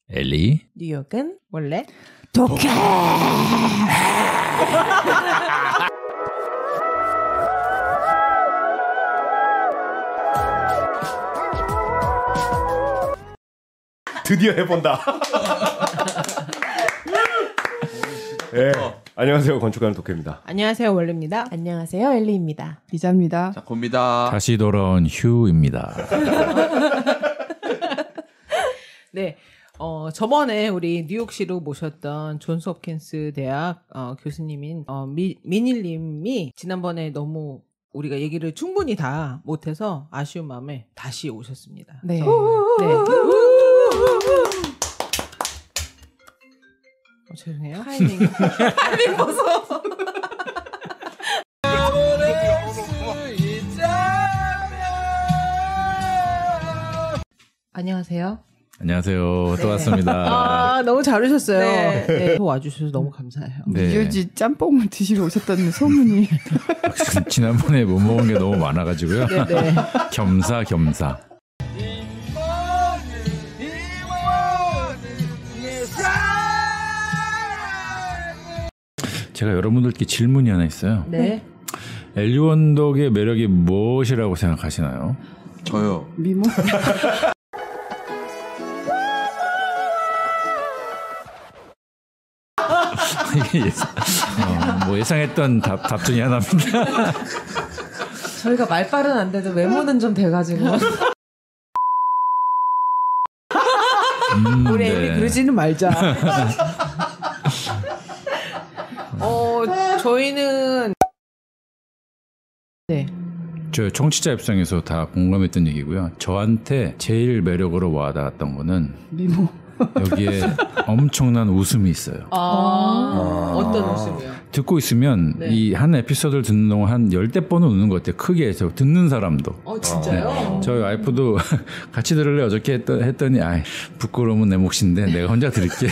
엘리. 뉴욕은 원래 독해. 드디어 해본다. 네, 안녕하세요. 건축가는 독해입니다. 안녕하세요. 원래입니다. 안녕하세요. 엘리입니다. 리자입니다. 자, 곰입니다. 다시 돌아온 휴입니다. 네. 저번에 우리 뉴욕시로 모셨던 존스 홉킨스 대학 교수님인 미닐님이 지난번에 너무 우리가 얘기를 충분히 다 못해서 아쉬운 마음에 다시 오셨습니다. 네. 네. 죄송해요. 타이밍. 타이밍 보소. 안녕하세요. 안녕하세요. 또 왔습니다. 너무 잘 오셨어요. 네. 네. 또 와주셔서 너무 감사해요. 네. 유지 짬뽕을 드시러 오셨다는 소문이. 지난번에 못 먹은 게 너무 많아가지고요. 네네. 겸사겸사. 제가 여러분들께 질문이 하나 있어요. 네. 엘리 원덕의 매력이 무엇이라고 생각하시나요? 저요. 미모. 뭐 예상했던 답 중에 하나입니다. 저희가 말빨은 안 돼도 외모는 좀 돼가지고. 우리 애미 그러지는 말자. 저희는 네. 저 청취자 입장에서 다 공감했던 얘기고요. 저한테 제일 매력으로 와닿았던 거는 미모. 여기에 엄청난 웃음이 있어요. 어떤 웃음이요? 듣고 있으면 네. 이 한 에피소드를 듣는 동안 한 10대 번은 웃는 것 같아요. 크게 저 듣는 사람도. 진짜요? 저희 와이프도 같이 들을래 어저께 했더니 아이 부끄러우면 내 몫인데 내가 혼자 들을게.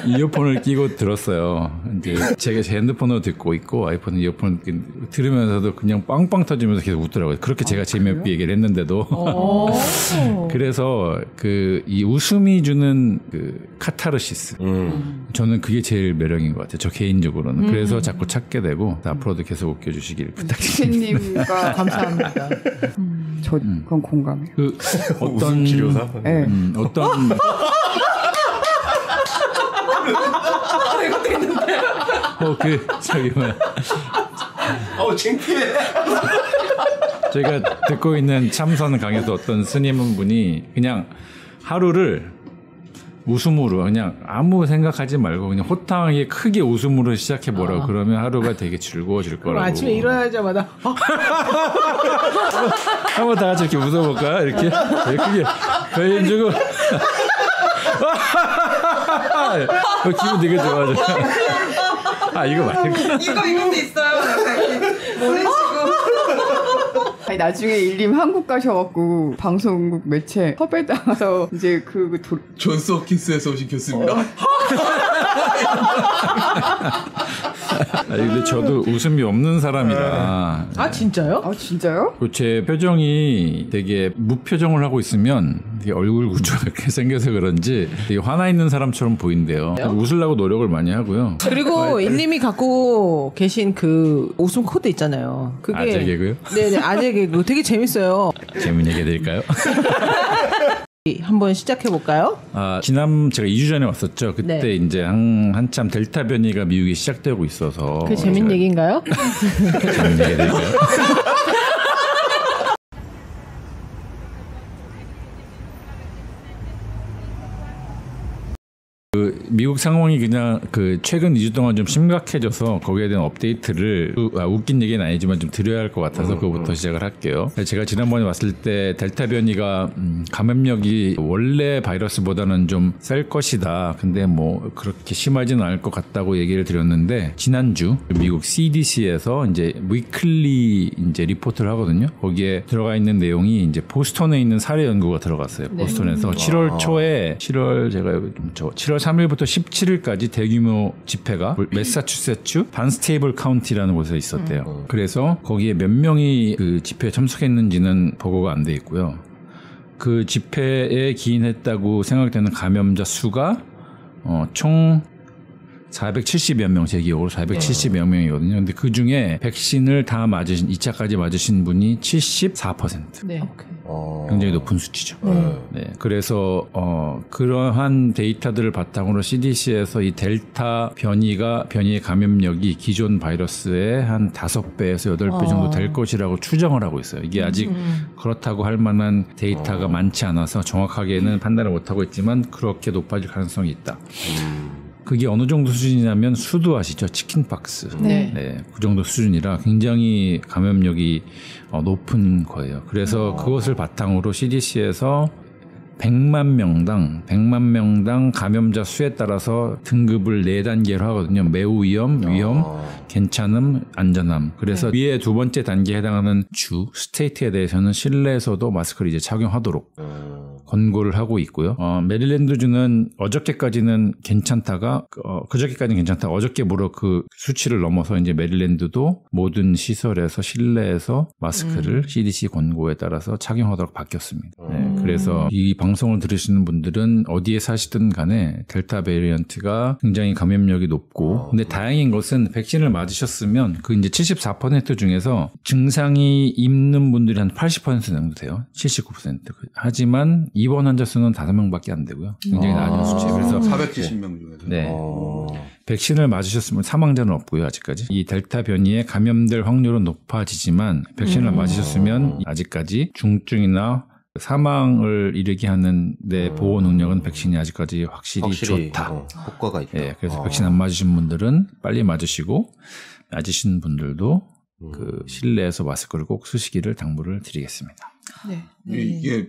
이어폰을 끼고 들었어요. 이제 제가 제 핸드폰으로 듣고 있고 와이프는 이어폰 들으면서도 그냥 빵빵 터지면서 계속 웃더라고요. 그렇게 제가 재미없게 얘기를 했는데도. 그래서 이 웃음이 주는 그 카타르시스. 저는 그게 제일 매력인 것 같아요. 저 개인적으로는. 그래서 자꾸 찾게 되고 앞으로도 계속 웃겨주시길 부탁드립니다. 선생님과 감사합니다. 저 그건 공감해요. 그 웃음 치료사. 네. 어떤 저기 뭐야. 창피해. 제가 듣고 있는 참선 강에서 어떤 스님 한 분이 그냥 하루를 웃음으로 그냥 아무 생각하지 말고 그냥 호탕하게 크게 웃음으로 시작해 보라고 그러면 하루가 되게 즐거워질 거라고. 아침에 일어나자마자 한번 다 같이 이렇게 웃어볼까? 이렇게 크게 별 힘주고 기분 되게 좋아져. 이거 말고 이것도 있어요. 아니, 나중에 일님 한국 가셔갖고 방송국 매체 섭외당해서 이제 존스 홉킨스에서 오신 교수입니다. 근데 저도 웃음이 없는 사람이라. 진짜요? 진짜요? 제 표정이 되게 무표정을 하고 있으면 되게 얼굴 구조가 이렇게 생겨서 그런지 되게 화나 있는 사람처럼 보인대요. 웃으려고 노력을 많이 하고요. 그리고 일님이 갖고 계신 그 웃음 코드 있잖아요. 그게 아재 개그요? 네네, 아재 개그 되게 재밌어요. 재밌는 얘기 해드릴까요? 한번 시작해 볼까요? 제가 2주 전에 왔었죠. 그때 네. 이제 한참 델타 변이가 미국에 시작되고 있어서. 그 재밌는 얘기인가요? 재밌는 얘기 해드릴까요? 미국 상황이 그냥 최근 2주 동안 좀 심각해져서 거기에 대한 업데이트를 웃긴 얘기는 아니지만 좀 드려야 할 것 같아서 그거부터 시작을 할게요. 제가 지난번에 왔을 때 델타 변이가 감염력이 원래 바이러스보다는 좀 셀 것이다. 근데 뭐 그렇게 심하지는 않을 것 같다고 얘기를 드렸는데 지난주 미국 CDC에서 이제 위클리 이제 리포트를 하거든요. 거기에 들어가 있는 내용이 이제 보스턴에 있는 사례 연구가 들어갔어요. 보스턴에서 7월 초에 7월 3일부터 17일까지 대규모 집회가 매사추세츠 반스테이블 카운티라는 곳에 있었대요. 그래서 거기에 몇 명이 그 집회에 참석했는지는 보고가 안 돼 있고요. 그 집회에 기인했다고 생각되는 감염자 수가 총 470여 명, 제 기억으로 470여 명이거든요. 근데 그 중에 백신을 다 맞으신, 2차까지 맞으신 분이 74%. 네. 굉장히 높은 수치죠. 네. 그래서, 그러한 데이터들을 바탕으로 CDC에서 이 델타 변이의 감염력이 기존 바이러스의 한 5배에서 8배 정도 될 것이라고 추정을 하고 있어요. 이게 아직 그렇다고 할 만한 데이터가 많지 않아서 정확하게는 판단을 못하고 있지만 그렇게 높아질 가능성이 있다. 그게 어느 정도 수준이냐면 수두 아시죠? 치킨박스. 네. 그 정도 수준이라 굉장히 감염력이 높은 거예요. 그래서 그것을 바탕으로 CDC에서 100만 명당 감염자 수에 따라서 등급을 4단계로 하거든요. 매우 위험, 괜찮음, 안전함. 그래서 위에 두 번째 단계에 해당하는 스테이트에 대해서는 실내에서도 마스크를 이제 착용하도록 권고를 하고 있고요. 메릴랜드주는 어저께까지는 괜찮다가 그저께까지는 괜찮다가 어저께부로 그 수치를 넘어서 이제 메릴랜드도 모든 시설에서 실내에서 마스크를 CDC 권고에 따라서 착용하도록 바뀌었습니다. 네, 그래서 이 방송을 들으시는 분들은 어디에 사시든 간에 델타 베리언트가 굉장히 감염력이 높고 근데 다행인 것은 백신을 맞으셨으면 그 이제 74% 중에서 증상이 있는 분들이 한 80% 정도 돼요. 79%. 하지만 입원 환자 수는 5명밖에 안 되고요. 굉장히 낮은 수치예요. 그래서 470명 중에서. 네. 백신을 맞으셨으면 사망자는 없고요. 아직까지. 이 델타 변이에 감염될 확률은 높아지지만 백신을 맞으셨으면 아직까지 중증이나 사망을 이르게 하는 데 보호 능력은 백신이 아직까지 확실히 좋다. 효과가 있다. 네, 그래서 백신 안 맞으신 분들은 빨리 맞으시고 맞으신 분들도 그 실내에서 마스크를 꼭 쓰시기를 당부를 드리겠습니다. 네.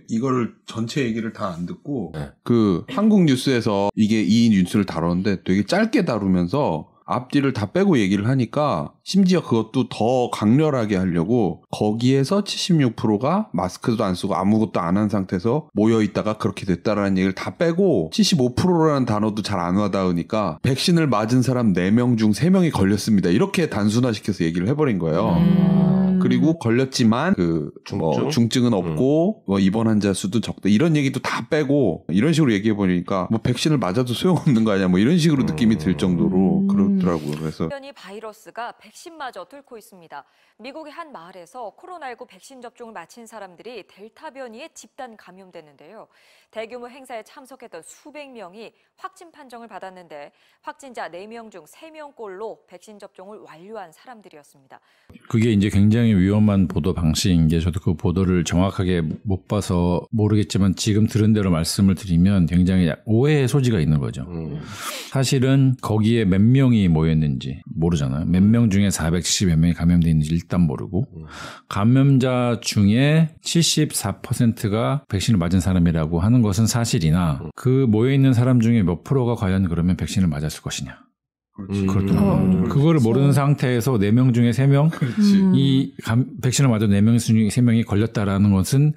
이거를 전체 얘기를 다 안 듣고 그 한국 뉴스에서 이 뉴스를 다뤘는데 되게 짧게 다루면서 앞뒤를 다 빼고 얘기를 하니까 심지어 그것도 더 강렬하게 하려고 거기에서 76%가 마스크도 안 쓰고 아무것도 안 한 상태에서 모여있다가 그렇게 됐다라는 얘기를 다 빼고 75%라는 단어도 잘 안 와닿으니까 백신을 맞은 사람 4명 중 3명이 걸렸습니다. 이렇게 단순화시켜서 얘기를 해버린 거예요. 그리고 걸렸지만 중증은 없고 입원 환자 수도 적다 이런 얘기도 다 빼고 이런 식으로 얘기해 보니까 백신을 맞아도 소용없는 거 아니야 이런 식으로 느낌이 들 정도로 그렇더라고요. 그래서 변이 바이러스가 백신마저 뚫고 있습니다. 미국의 한 마을에서 코로나19 백신 접종을 마친 사람들이 델타 변이에 집단 감염됐는데요. 대규모 행사에 참석했던 수백 명이 확진 판정을 받았는데 확진자 4명 중 3명꼴로 백신 접종을 완료한 사람들이었습니다. 그게 이제 굉장히 위험한 보도 방식인 게 저도 그 보도를 정확하게 못 봐서 모르겠지만 지금 들은 대로 말씀을 드리면 굉장히 오해의 소지가 있는 거죠. 사실은 거기에 몇 명이 모였는지 모르잖아요. 몇 명 중에 470여 명이 감염돼 있는지 일단 모르고 감염자 중에 74%가 백신을 맞은 사람이라고 하는 것은 사실이나 그 모여있는 사람 중에 몇 프로가 과연 그러면 백신을 맞았을 것이냐. 그렇더라고요. 그거를 모르는 상태에서 4명 중에 3명 이 백신을 맞은 4명 중에 3명이 걸렸다라는 것은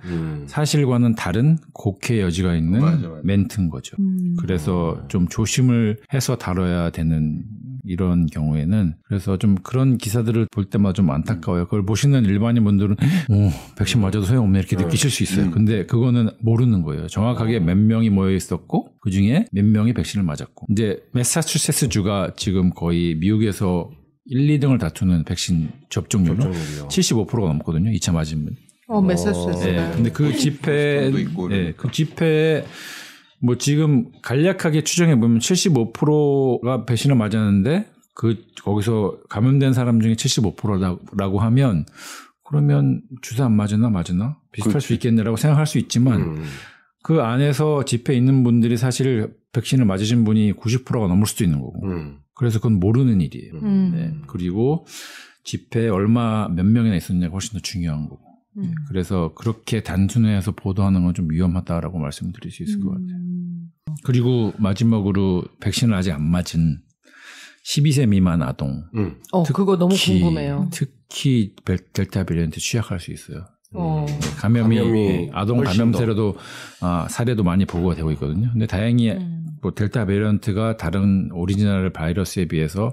사실과는 다른 곡해 여지가 있는 멘트인 거죠. 그래서 좀 조심을 해서 다뤄야 되는 이런 경우에는 그래서 좀 그런 기사들을 볼 때마다 좀 안타까워요. 그걸 보시는 일반인 분들은 백신 맞아도 소용없네 이렇게 느끼실 수 있어요. 근데 그거는 모르는 거예요. 정확하게 몇 명이 모여 있었고 그중에 몇 명이 백신을 맞았고 이제 매사추세츠 주가 지금 거의 미국에서 1, 2등을 다투는 백신 접종률은 75%가 넘거든요. 2차 맞은 분. 매사추세츠. 네. 근데 그 집회에 뭐 지금 간략하게 추정해 보면 75%가 백신을 맞았는데 거기서 감염된 사람 중에 75%라고 하면 그러면 주사 안 맞으나 비슷할 수 있겠네라고 생각할 수 있지만 그 안에서 집회에 있는 분들이 사실 백신을 맞으신 분이 90%가 넘을 수도 있는 거고 그래서 그건 모르는 일이에요. 네. 그리고 집회에 몇 명이나 있었냐가 훨씬 더 중요한 거고 그래서 그렇게 단순해서 보도하는 건 좀 위험하다라고 말씀드릴 수 있을 것 같아요. 그리고 마지막으로 백신을 아직 안 맞은 12세 미만 아동. 그거 너무 궁금해요. 특히 델타 베리언트 취약할 수 있어요. 감염이 아동 감염 사례도 많이 보고가 되고 있거든요. 근데 다행히 뭐 델타 베리언트가 다른 오리지널 바이러스에 비해서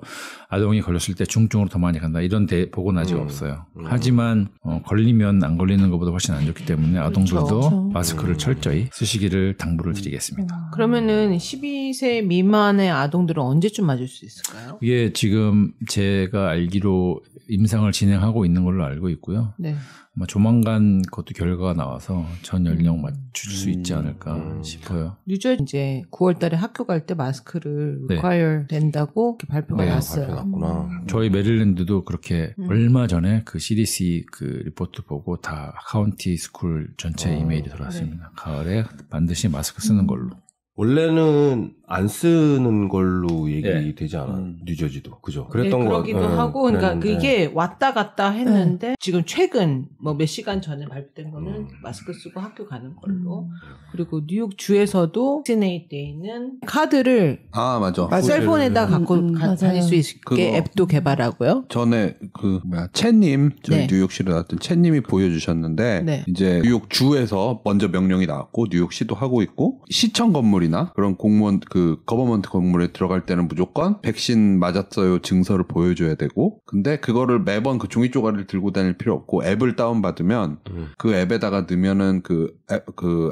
아동이 걸렸을 때 중증으로 더 많이 간다 이런 보고는 아직 없어요. 하지만 걸리면 안 걸리는 것보다 훨씬 안 좋기 때문에 아동들도 그렇죠. 마스크를 철저히 쓰시기를 당부를 드리겠습니다. 그러면은 12세 미만의 아동들은 언제쯤 맞을 수 있을까요? 이게 지금 제가 알기로 임상을 진행하고 있는 걸로 알고 있고요. 네. 아마 조만간 그것도 결과가 나와서 전 연령 맞출 수 있지 않을까 싶어요. 뉴저지 이제 9월달에 학교 갈 때 마스크를 네. require 된다고 이렇게 발표가 네, 났어요. 발표 났구나. 저희 메릴랜드도 그렇게 얼마 전에 그 CDC 그 리포트 보고 다 카운티 스쿨 전체 이메일이 들어왔습니다. 가을에 반드시 마스크 쓰는 걸로. 원래는 안 쓰는 걸로 얘기되지 않아. 뉴저지도. 그죠? 그랬던 거 그러기도 하고, 그러니까 그랬는데. 그게 왔다 갔다 했는데, 지금 최근 뭐 몇 시간 전에 발표된 거는 마스크 쓰고 학교 가는 걸로. 그리고 뉴욕 주에서도 시네이데이는 카드를 아 맞아. 셀폰에다 갖고 맞아요. 다닐 수 있게 그거. 앱도 개발하고요. 전에 그 채님 저희 네. 뉴욕시로 나왔던 채님이 보여주셨는데 네. 이제 뉴욕 주에서 먼저 명령이 나왔고 뉴욕시도 하고 있고 시청 건물이나 그런 공무원 그 거버먼트 건물에 들어갈 때는 무조건 백신 맞았어요 증서를 보여줘야 되고 근데 그거를 매번 그 종이 쪼가리를 들고 다닐 필요 없고 앱을 다운 받으면 그 앱에다가 넣으면은 그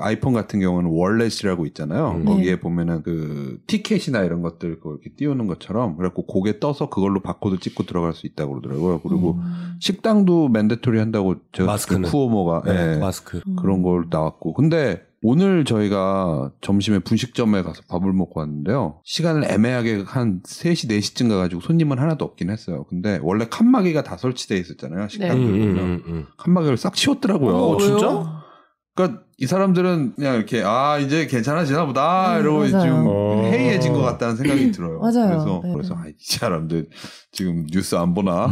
아이폰 같은 경우는 월렛이라고 있잖아요. 거기에 보면은 그 티켓이나 이런 것들 그걸 이렇게 띄우는 것처럼 그래갖고 고개 떠서 그걸로 바코드 찍고 들어갈 수 있다고 그러더라고요. 그리고 식당도 맨데토리 한다고 제가 마스크는. 쿠오모가 네, 예, 마스크. 그런 걸 나왔고 근데 오늘 저희가 점심에 분식점에 가서 밥을 먹고 왔는데요. 시간을 애매하게 한 3시, 4시쯤 가가지고 손님은 하나도 없긴 했어요. 근데 원래 칸막이가 다 설치되어 있었잖아요. 식당들 보면. 칸막이를 싹 치웠더라고요. 진짜? 그러니까 이 사람들은 그냥 이렇게 이제 괜찮아지나 보다 이러고 맞아요. 지금 어. 해이해진 것 같다는 생각이 들어요. 맞아요. 그래서 네. 이 사람들 지금 뉴스 안 보나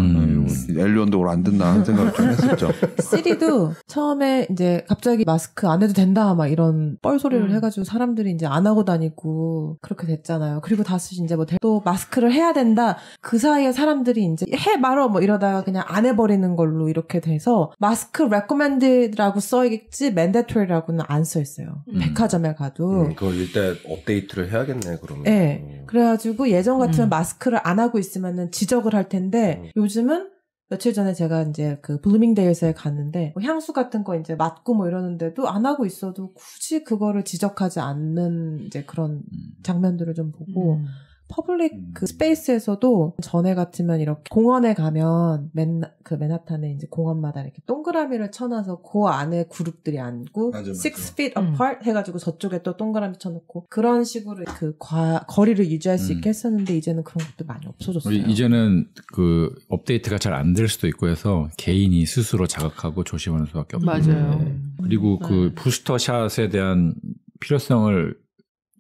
엘리온독을 안 듣나 하는 생각을 좀 했었죠. 시리도 처음에 이제 갑자기 마스크 안 해도 된다 막 이런 뻘소리를 해가지고 사람들이 이제 안 하고 다니고 그렇게 됐잖아요. 그리고 다시 이제 뭐 또 마스크를 해야 된다. 그 사이에 사람들이 이제 해 말어 뭐 이러다가 그냥 안 해버리는 걸로 이렇게 돼서 마스크 recommended라고 써있지 mandatory라고는 안 써있어요. 백화점에 가도. 그걸 일단 업데이트를 해야겠네, 그러면. 네. 그래가지고 예전 같으면 마스크를 안 하고 있으면은 지적을 할 텐데 요즘은 며칠 전에 제가 이제 그 블루밍데일스에 갔는데 뭐 향수 같은 거 이제 맡고 뭐 이러는데도 안 하고 있어도 굳이 그거를 지적하지 않는 이제 그런 장면들을 좀 보고 퍼블릭 그 스페이스에서도 전에 같으면 이렇게 공원에 가면 맨하탄에 이제 공원마다 이렇게 동그라미를 쳐놔서 그 안에 그룹들이 앉고 맞아. 6 feet apart 해가지고 저쪽에 또 동그라미 쳐놓고 그런 식으로 그 거리를 유지할 수 있게 했었는데 이제는 그런 것도 많이 없어졌어요. 이제는 그 업데이트가 잘 안 될 수도 있고 해서 개인이 스스로 자각하고 조심하는 수밖에 없어요. 맞아요. 그리고 그 부스터 샷에 대한 필요성을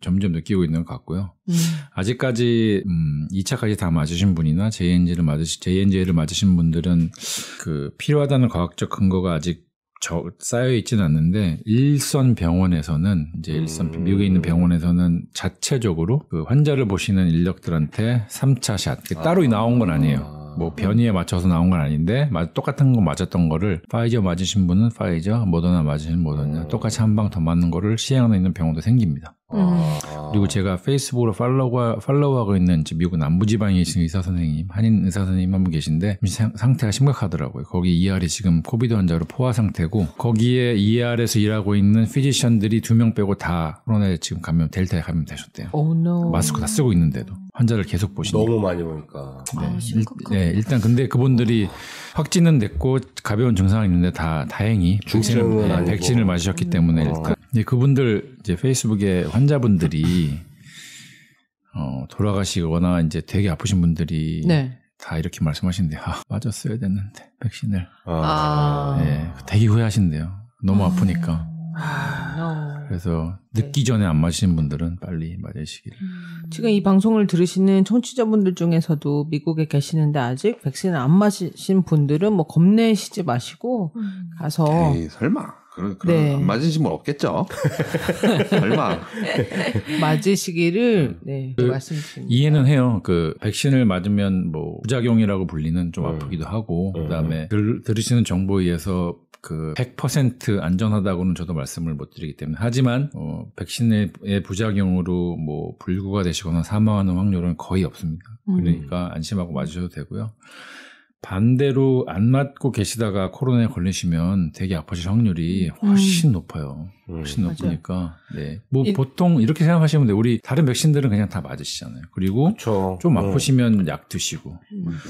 점점 느끼고 있는 것 같고요. 아직까지 2차까지 다 맞으신 분이나 JNJ를 맞으신 분들은 그 필요하다는 과학적 근거가 아직 쌓여 있지는 않는데 일선 병원에서는 이제 미국에 있는 병원에서는 자체적으로 그 환자를 보시는 인력들한테 3차 샷 따로 나온 건 아니에요. 뭐 변이에 맞춰서 나온 건 아닌데 똑같은 거 맞았던 거를 파이저 맞으신 분은 파이저, 모더나 맞으신 모더나 똑같이 한 방 더 맞는 거를 시행하고 있는 병원도 생깁니다. 그리고 제가 페이스북으로 팔로우하고 있는 미국 남부지방에 계신 의사 선생님, 한인 의사 선생님 한 분 계신데 상태가 심각하더라고요. 거기 ER이 지금 코비드 환자로 포화 상태고 거기에 ER에서 일하고 있는 피지션들이 2명 빼고 다 코로나에 지금 델타에 감염되셨대요. Oh no. 마스크 다 쓰고 있는데도 환자를 계속 보시니까. 너무 많이 보니까. 네, 일단 근데 그분들이 확진은 됐고 가벼운 증상이 있는데 다 다행히 중증은 아니고. 백신을 맞으셨기 때문에 일단 그분들 이제 페이스북에 환자분들이 돌아가시거나 이제 되게 아프신 분들이 네. 다 이렇게 말씀하시는데 맞았어야 됐는데 백신을 네, 되게 후회하신대요. 너무 아프니까. No. 그래서 늦기 전에 안 맞으신 분들은 빨리 맞으시기를. 지금 이 방송을 들으시는 청취자분들 중에서도 미국에 계시는데 아직 백신을 안 맞으신 분들은 뭐 겁내시지 마시고 가서 에이, 설마. 그런 네. 안 맞으신 분 없겠죠? 설마. 맞으시기를 말씀드립니다. 이해는 해요. 그 백신을 맞으면 뭐 부작용이라고 불리는 좀 아프기도 하고 그다음에 들으시는 정보에 의해서 그 100% 안전하다고는 저도 말씀을 못 드리기 때문에 하지만 백신의 부작용으로 뭐 불구가 되시거나 사망하는 확률은 거의 없습니다. 그러니까 안심하고 맞으셔도 되고요. 반대로 안 맞고 계시다가 코로나에 걸리시면 되게 아파질 확률이 훨씬 높아요. 훨씬 높으니까. 네. 뭐 보통 이렇게 생각하시면 돼요. 우리 다른 백신들은 그냥 다 맞으시잖아요. 그리고 그쵸. 좀 아프시면 약 드시고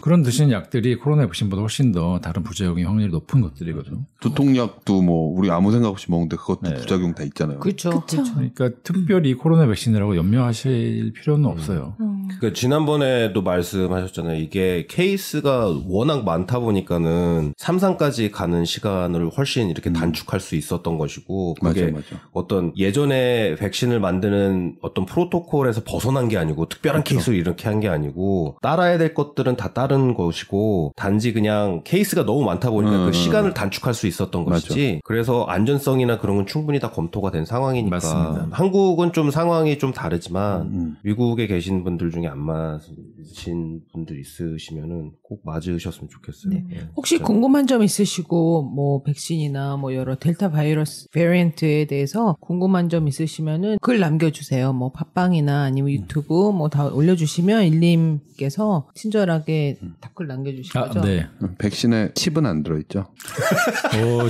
그런 드시는 약들이 코로나 백신보다 훨씬 더 다른 부작용의 확률이 높은 것들이거든요. 두통약도 뭐 우리 아무 생각 없이 먹는데 그것도 네. 부작용 다 있잖아요. 그렇죠. 그러니까 특별히 코로나 백신이라고 염려하실 필요는 없어요. 그 지난번에도 말씀하셨잖아요. 이게 케이스가 워낙 많다 보니까는 3상까지 가는 시간을 훨씬 이렇게 단축할 수 있었던 것이고 그게 맞아. 어떤 예전에 백신을 만드는 어떤 프로토콜에서 벗어난 게 아니고 특별한 케이스를 이렇게 한 게 아니고 따라야 될 것들은 다 따른 것이고 단지 그냥 케이스가 너무 많다 보니까 그 시간을 단축할 수 있었던 것이지 그래서 안전성이나 그런 건 충분히 다 검토가 된 상황이니까 맞습니다. 한국은 좀 상황이 좀 다르지만 미국에 계신 분들 중에 안 맞으신 분들 있으시면은 꼭 맞으셨으면 좋겠어요. 네. 네, 혹시 진짜. 궁금한 점 있으시고 뭐 백신이나 뭐 여러 델타 바이러스 베리언트에 대해서 궁금한 점 있으시면은 글 남겨주세요. 뭐 팟빵이나 아니면 유튜브 뭐 다 올려주시면 일님께서 친절하게 답글 남겨주실 거죠. 네. 백신에 칩은 안 들어있죠.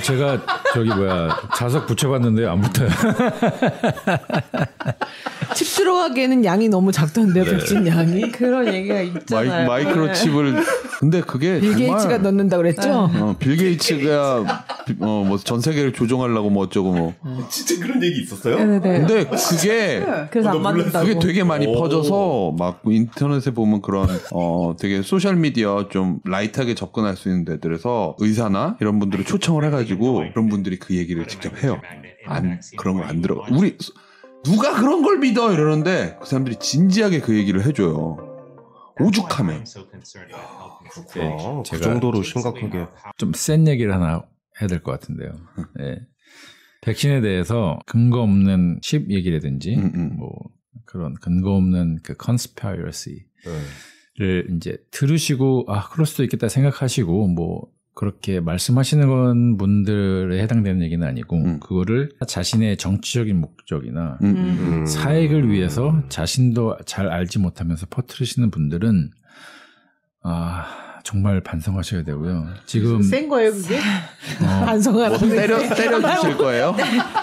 제가 자석 붙여봤는데 안 붙어요. 칩 들어가기에는 양이 너무 작던데요, 백신 양이. 그런 얘기가 있잖아요. 마이크로 칩을 근데 그게 빌 정말 게이츠가 넣는다 그랬죠? 빌 게이츠가 뭐 전 세계를 조종하려고 뭐 어쩌고 뭐. 진짜 그런 얘기 있었어요? 네네. 근데 그게 그래서 안 맞는다고. 그게 되게 많이 퍼져서 막 인터넷에 보면 그런 되게 소셜 미디어 좀 라이트하게 접근할 수 있는 데들에서 의사나 이런 분들을 초청을 해가지고 그런 분들이 그 얘기를 직접 해요. 그런 거 안 들어. 우리 누가 그런 걸 믿어 이러는데 그 사람들이 진지하게 그 얘기를 해줘요. 오죽하면. 그 제가 정도로 심각하게. 좀 센 얘기를 하나 해야 될 것 같은데요. 네. 백신에 대해서 근거 없는 칩 얘기라든지 뭐 그런 근거 없는 그 conspiracy를 이제 들으시고 그럴 수도 있겠다 생각하시고 뭐 그렇게 말씀하시는 건 분들에 해당되는 얘기는 아니고 그거를 자신의 정치적인 목적이나 사익을 위해서 자신도 잘 알지 못하면서 퍼뜨리시는 분들은 정말 반성하셔야 되고요. 지금 센 거예요, 그게? 반성하라고. 때려주실 거예요?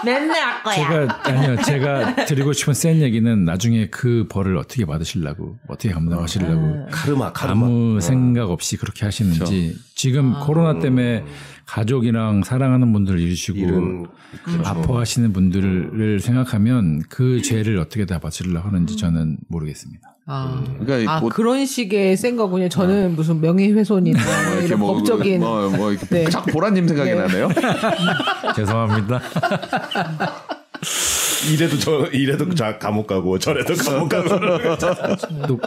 맨날 할 거야. 제가 드리고 싶은 센 얘기는 나중에 그 벌을 어떻게 받으시려고, 어떻게 감당하시려고. 카르마. 아무 생각 없이 그렇게 하시는지. 그렇죠. 지금 코로나 때문에 가족이랑 사랑하는 분들 잃으시고 아파하시는 분들을 생각하면 그 죄를 어떻게 다 받으시려고 하는지 저는 모르겠습니다. 그러니까 그런 식의 센 거군요. 저는 무슨 명예훼손이나 이런 법적인. 이렇게 자꾸 보라님 생각이 나네요. 죄송합니다. 이래도 감옥 가고 저래도 감옥 가고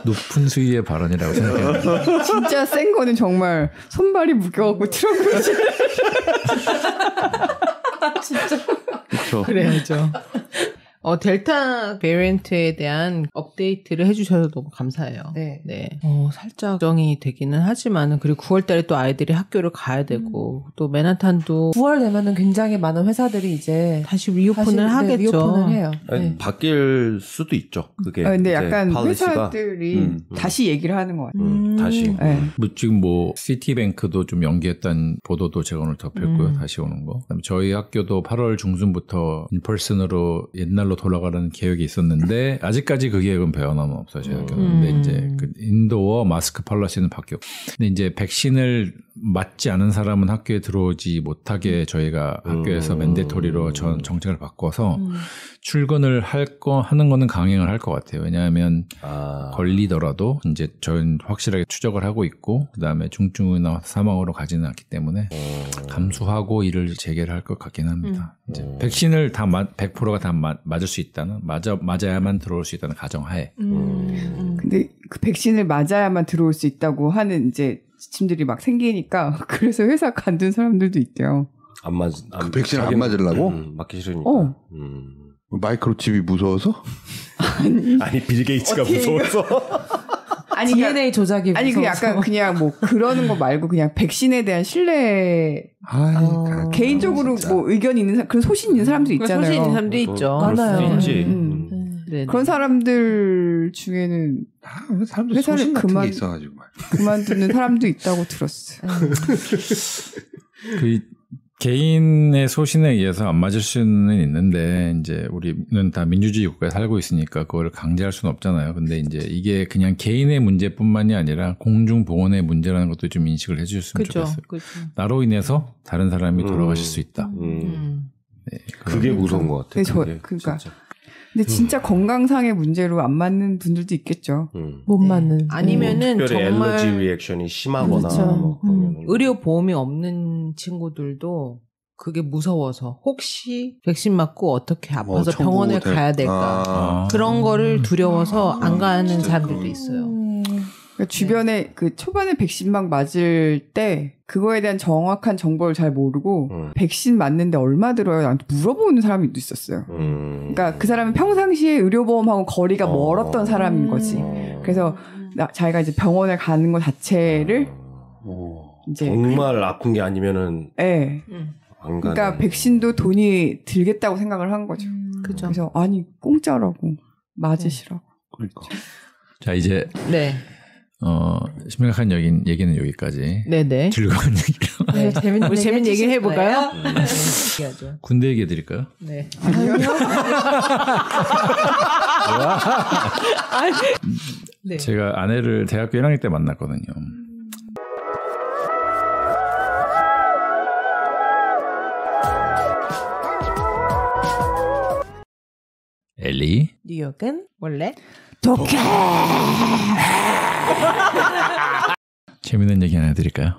높은 수위의 발언이라고 생각해요. 진짜 센 거는 정말 손발이 묶여갖고 트렁크를 진짜. 그렇죠. 그래야죠. 델타 베리언트에 대한 업데이트를 해주셔서 너무 감사해요. 네. 살짝 걱정이 되기는 하지만은 그리고 9월 달에 또 아이들이 학교를 가야 되고 또 맨하탄도 9월 되면은 굉장히 많은 회사들이 이제 다시 리오픈을 하겠죠. 리오픈을 해요. 아니, 바뀔 수도 있죠. 그게. 근데 이제 약간 policy가. 회사들이 다시 얘기를 하는 것 같아요. 다시. 네. 지금 시티뱅크도 좀 연기했다는 보도도 제가 오늘 접했고요. 다시 오는 거. 그다음에 저희 학교도 8월 중순부터 인펄슨으로 옛날로 돌아가라는 계획이 있었는데 아직까지 그 계획은 변함은 없어요. 저희 학교는. 근데 이제 그 인도어 마스크 폴리시는 바뀌었고. 근데 이제 백신을 맞지 않은 사람은 학교에 들어오지 못하게 저희가 학교에서 맨데토리로 정책을 바꿔서 출근을 하는 거는 강행을 할 것 같아요. 왜냐하면 걸리더라도 이제 저희는 확실하게 추적을 하고 있고 그다음에 중증이나 사망으로 가지는 않기 때문에 감수하고 일을 재개를 할 것 같긴 합니다. 이제 백신을 다 100%가 다 맞을 수 있다는 맞아야만 들어올 수 있다는 가정하에. 근데 그 백신을 맞아야만 들어올 수 있다고 하는 이제 지침들이 막 생기니까 그래서 회사 간둔 사람들도 있대요. 그 백신 안 맞으려고? 맞기 싫으니까. 마이크로칩이 무서워서? 아니 빌 게이츠가 무서워서. 아니 DNA 조작이 아니 그 무서워서. 약간 그냥 뭐 그러는 거 말고 그냥 백신에 대한 신뢰 개인적으로 진짜. 뭐 의견이 있는 그런 소신 있는 사람들 있잖아요. 소신 있는 사람도 있죠. 많아요. 그럴 수 있지. 네. 그런 사람들 중에는 사람들 회사를 소신 같은 그만- 게 있어가지고 말. 그만두는 사람도 있다고 들었어요. 그 개인의 소신에 의해서 안 맞을 수는 있는데 이제 우리는 다 민주주의 국가에 살고 있으니까 그걸 강제할 수는 없잖아요. 근데 이제 이게 그냥 개인의 문제뿐만이 아니라 공중 보건의 문제라는 것도 좀 인식을 해주셨으면 그죠. 좋겠어요. 그죠. 나로 인해서 다른 사람이 돌아가실 수 있다. 네, 그게 무서운 것 같아. 근데 저- 그게 그러니까 진짜. 근데 진짜 건강상의 문제로 안 맞는 분들도 있겠죠. 못 맞는. 아니면은 특별히 정말 엘러지 리액션이 심하거나 그렇죠. 뭐 그러면은 의료 보험이 없는 친구들도 그게 무서워서 혹시 백신 맞고 어떻게 아파서 청구 병원을 될- 가야 될까 아. 그런 거를 두려워서 안 가는 진짜 사람들도 그건- 있어요. 그러니까 주변에 그 초반에 백신 막 맞을 때 그거에 대한 정확한 정보를 잘 모르고 백신 맞는데 얼마 들어요? 나한테 물어보는 사람이 있었어요. 그러니까 그 사람은 평상시에 의료보험하고 거리가 멀었던 사람인 거지. 그래서 자기가 이제 병원에 가는 것 자체를 이제 정말 아픈 게 아니면은 예. 안 가는. 그러니까 백신도 돈이 들겠다고 생각을 한 거죠. 그죠. 그래서 아니 공짜라고 맞으시라고. 그러니까. 자 이제 네. 심각한 얘기는 여기까지. 네네. 즐거운 얘기로 네, 재밌는 우리 재밌는 얘기 해주실 해볼까요? 거예요? 네. 얘기하죠. 군대 얘기 해드릴까요? 네. 네. 제가 아내를 대학교 1학년 때 만났거든요. 엘리. 뉴욕은 원래 재밌는 얘기 하나 해드릴까요?